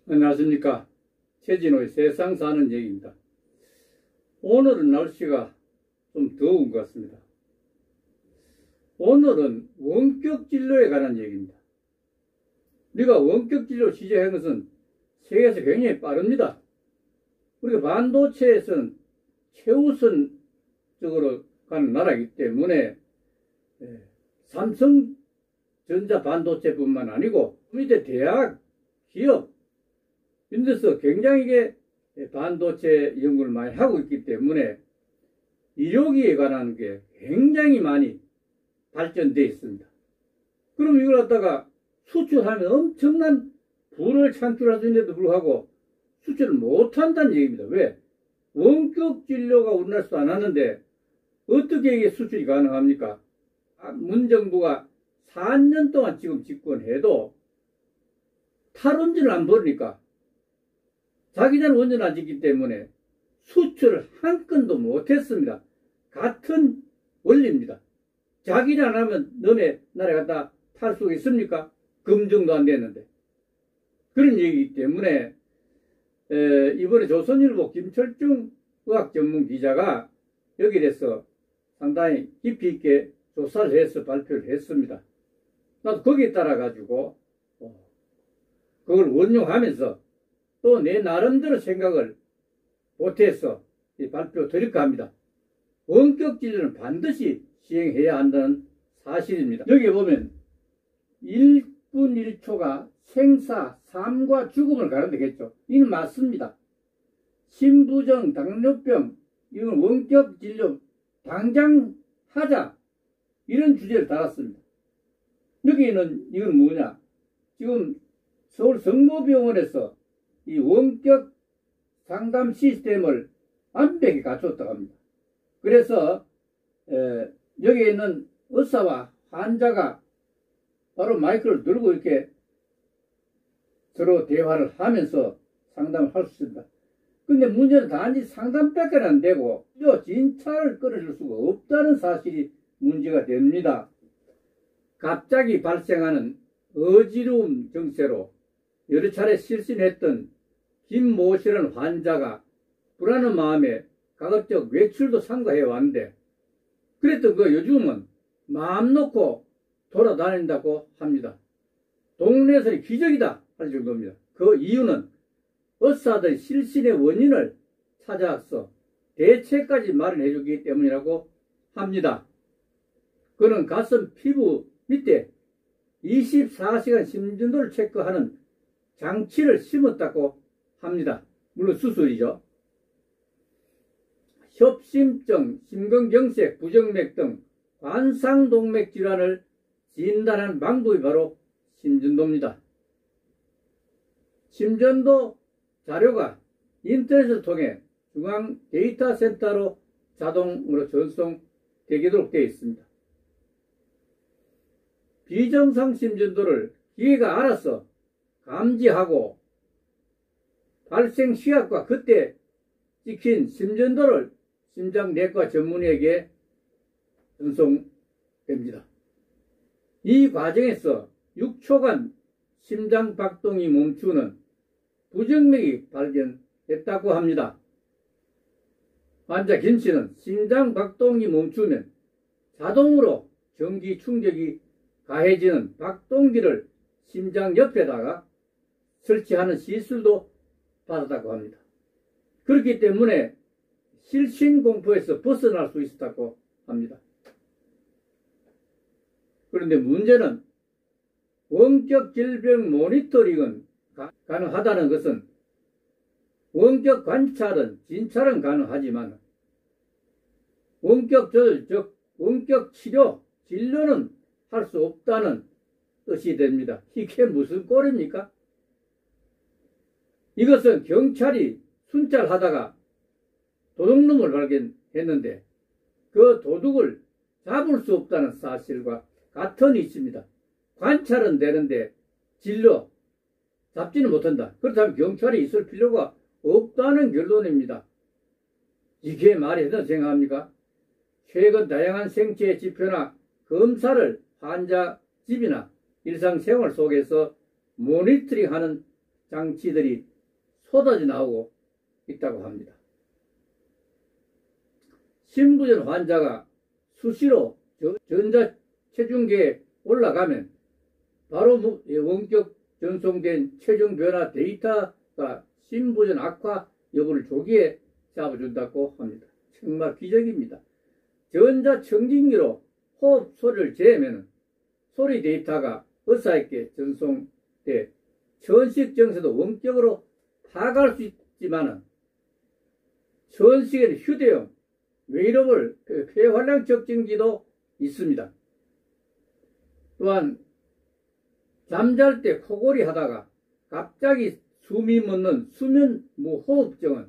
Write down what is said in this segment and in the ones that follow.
안녕하십니까. 최진호의 세상 사는 얘기입니다. 오늘은 날씨가 좀 더운 것 같습니다. 오늘은 원격 진료에 관한 얘기입니다. 우리가 원격 진료 시작한 것은 세계에서 굉장히 빠릅니다. 우리가 반도체에서는 최우선적으로 가는 나라이기 때문에 삼성전자 반도체뿐만 아니고 밑에 대학, 기업 이런 데서 굉장히 반도체 연구를 많이 하고 있기 때문에医療기에 관한 게 굉장히 많이 발전되어 있습니다. 그럼 이걸 갖다가 수출하면 엄청난 부를 창출할 수 있는데도 불구하고 수출을 못한다는 얘기입니다. 왜? 원격 진료가 우리나라에서도 안 하는데 어떻게 이게 수출이 가능합니까? 문정부가 4년 동안 지금 집권해도 탈원전을 안 벌으니까 자기네는 원전 안 짓기 때문에 수출을 한 건도 못했습니다. 같은 원리입니다. 자기네 안 하면 너네 나라에 갖다 탈 수 있습니까? 검증도 안 됐는데. 그런 얘기이기 때문에 이번에 조선일보 김철중 의학 전문 기자가 여기에 대해서 상당히 깊이 있게 조사를 해서 발표를 했습니다. 나도 거기에 따라 가지고 그걸 원용하면서 또 내 나름대로 생각을 보태서 발표 드릴까 합니다. 원격 진료는 반드시 시행해야 한다는 사실입니다. 여기 보면 1분 1초가 생사, 삶과 죽음을 가른다겠죠. 이는 맞습니다. 심부정, 당뇨병, 이건 원격 진료 당장 하자. 이런 주제를 달았습니다. 여기는 이건 뭐냐? 지금 서울 성모병원에서 이 원격 상담 시스템을 완벽히 갖췄다고 합니다. 그래서 여기에 있는 의사와 환자가 바로 마이크를 들고 이렇게 서로 대화를 하면서 상담을 할 수 있습니다. 근데 문제는 단지 상담밖에 안 되고 진찰을 끌어줄 수가 없다는 사실이 문제가 됩니다. 갑자기 발생하는 어지러움 증세로 여러 차례 실신했던 김모 씨라는 환자가 불안한 마음에 가급적 외출도 삼가해 왔는데 그랬던 그 요즘은 마음 놓고 돌아다닌다고 합니다. 동네에서는 기적이다 할 정도입니다. 그 이유는 의사들이 실신의 원인을 찾아서 대책까지 마련해 주기 때문이라고 합니다. 그는 가슴 피부 밑에 24시간 심전도를 체크하는 장치를 심었다고 합니다. 물론 수술이죠. 협심증, 심근경색, 부정맥 등 관상동맥 질환을 진단하는 방법이 바로 심전도입니다. 심전도 자료가 인터넷을 통해 중앙 데이터 센터로 자동으로 전송되도록 되어 있습니다. 비정상 심전도를 기계가 알아서 감지하고 발생 시각과 그때 찍힌 심전도를 심장내과 전문의에게 전송됩니다. 이 과정에서 6초간 심장박동이 멈추는 부정맥이 발견됐다고 합니다. 환자 김씨는 심장박동이 멈추면 자동으로 전기 충격이 가해지는 박동기를 심장 옆에다가 설치하는 시술도 받았다고 합니다. 그렇기 때문에 실신공포에서 벗어날 수 있었다고 합니다. 그런데 문제는 원격 질병 모니터링은 가능하다는 것은 원격 관찰은 진찰은 가능하지만 원격 조절 즉 원격 치료 진료는 할 수 없다는 뜻이 됩니다. 이게 무슨 꼴입니까? 이것은 경찰이 순찰하다가 도둑놈을 발견했는데 그 도둑을 잡을 수 없다는 사실과 같은 이치입니다. 관찰은 되는데 진료 잡지는 못한다. 그렇다면 경찰이 있을 필요가 없다는 결론입니다. 이게 말이 되나 생각합니까? 최근 다양한 생체 지표나 검사를 환자 집이나 일상생활 속에서 모니터링하는 장치들이 쏟아져 나오고 있다고 합니다. 신부전 환자가 수시로 전자체중계에 올라가면 바로 원격 전송된 체중 변화 데이터가 신부전 악화 여부를 조기에 잡아준다고 합니다. 정말 기적입니다. 전자청진기로 호흡 소리를 재면 소리 데이터가 의사에게 전송돼 천식 증세도 원격으로 파악할 수 있지만 천식에는 휴대용 웨이러블 폐활량 측정기도 있습니다. 또한 잠잘 때 코골이 하다가 갑자기 숨이 멎는 수면 무호흡증은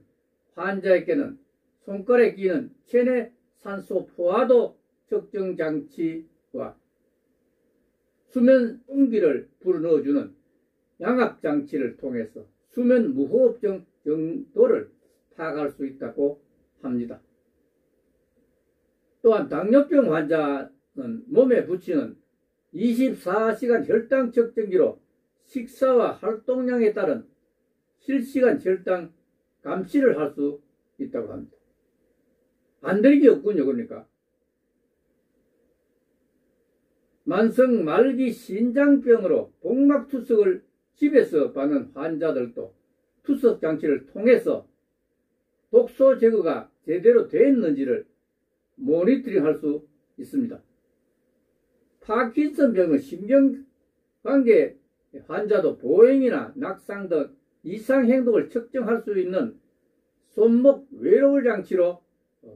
환자에게는 손가락에 끼는 체내 산소 포화도 측정 장치와 수면 공기를 불어넣어주는 양압 장치를 통해서 수면 무호흡증 정도를 파악할 수 있다고 합니다. 또한 당뇨병 환자는 몸에 붙이는 24시간 혈당 측정기로 식사와 활동량에 따른 실시간 혈당 감시를 할 수 있다고 합니다. 안 될 게 없군요. 그러니까 만성 말기 신장병으로 복막투석을 집에서 받는 환자들도 투석 장치를 통해서 독소 제거가 제대로 됐는지를 모니터링할 수 있습니다. 파킨슨병의 신경관계 환자도 보행이나 낙상 등 이상 행동을 측정할 수 있는 손목 웨어러블 장치로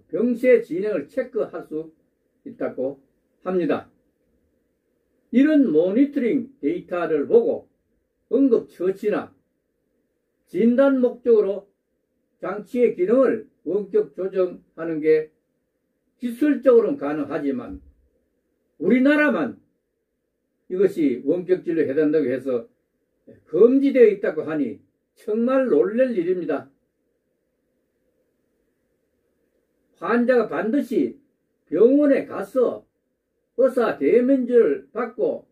병세 진행을 체크할 수 있다고 합니다. 이런 모니터링 데이터를 보고 응급처치나 진단 목적으로 장치의 기능을 원격 조정하는 게 기술적으로는 가능하지만 우리나라만 이것이 원격 진료 해야 된다고 해서 금지되어 있다고 하니 정말 놀랄 일입니다. 환자가 반드시 병원에 가서 의사 대면제를 받고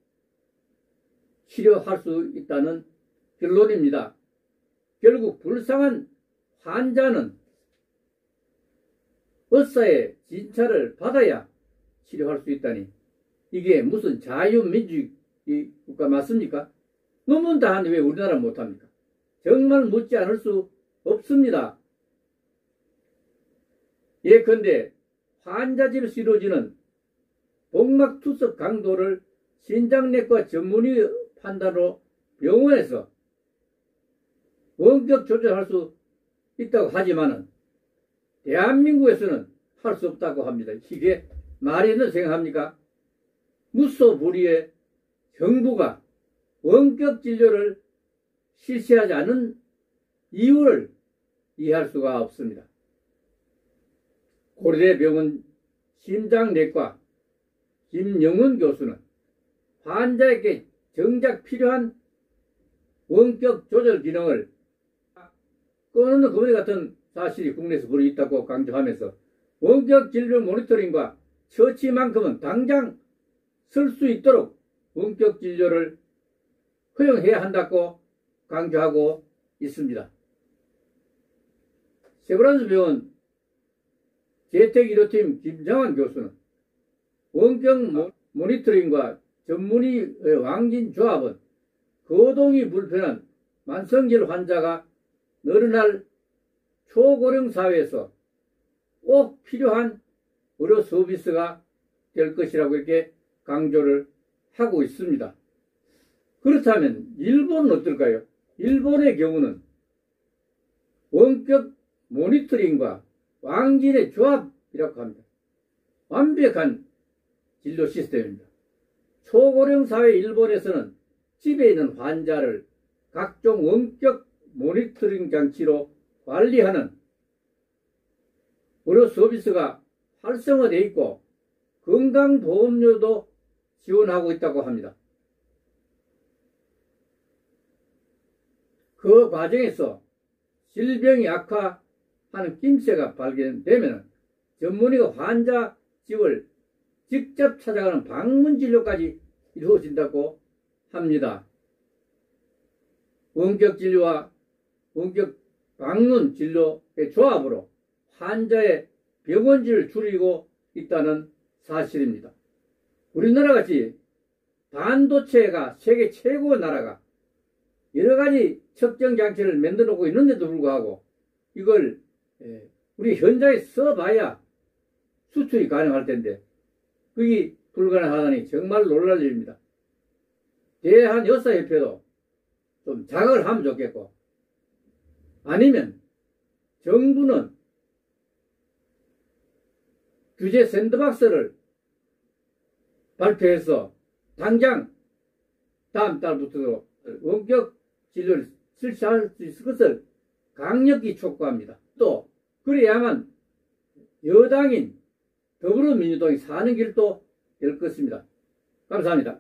치료할 수 있다는 결론입니다. 결국 불쌍한 환자는 의사의 진찰을 받아야 치료할 수 있다니 이게 무슨 자유민주주의 국가 맞습니까? 논문 다 하는데 왜 우리나라 못합니까? 정말 묻지 않을 수 없습니다. 예컨대 환자 집에서 이루어지는 복막투석 강도를 신장내과 전문의 판단으로 병원에서 원격 조절할 수 있다고 하지만은 대한민국에서는 할 수 없다고 합니다. 이게 말이 있는 생각합니까? 무소불위의 정부가 원격 진료를 실시하지 않은 이유를 이해할 수가 없습니다. 고려대병원 심장내과 김영훈 교수는 환자에게 정작 필요한 원격 조절 기능을 끊는 거머리 같은 사실이 국내에서 벌어 있다고 강조하면서 원격 진료 모니터링과 처치만큼은 당장 쓸 수 있도록 원격 진료를 허용해야 한다고 강조하고 있습니다. 세브란스 병원 재택의료팀 김정환 교수는 원격 모니터링과 전문의의 왕진조합은 거동이 불편한 만성질 환자가 늘어날 초고령 사회에서 꼭 필요한 의료 서비스가 될 것이라고 이렇게 강조를 하고 있습니다. 그렇다면 일본은 어떨까요? 일본의 경우는 원격 모니터링과 왕진의 조합이라고 합니다. 완벽한 진료 시스템입니다. 초고령 사회 일본에서는 집에 있는 환자를 각종 원격 모니터링 장치로 관리하는 의료 서비스가 활성화되어 있고 건강보험료도 지원하고 있다고 합니다. 그 과정에서 질병이 악화하는 김새가 발견되면 전문의가 환자 집을 직접 찾아가는 방문 진료까지 이루어진다고 합니다. 원격 진료와 원격 방문 진료의 조합으로 환자의 병원비를 줄이고 있다는 사실입니다. 우리나라같이 반도체가 세계 최고의 나라가 여러가지 측정 장치를 만들어 놓고 있는데도 불구하고 이걸 우리 현장에 써봐야 수출이 가능할 텐데 그게 불가능하다니 정말 놀랄 일입니다. 대한여사협회도 좀 자각을 하면 좋겠고, 아니면 정부는 규제 샌드박스를 발표해서 당장 다음 달부터 원격 진료를 실시할 수 있을 것을 강력히 촉구합니다. 또 그래야만 여당인 더불어민주당이 사는 길도 될 것입니다. 감사합니다.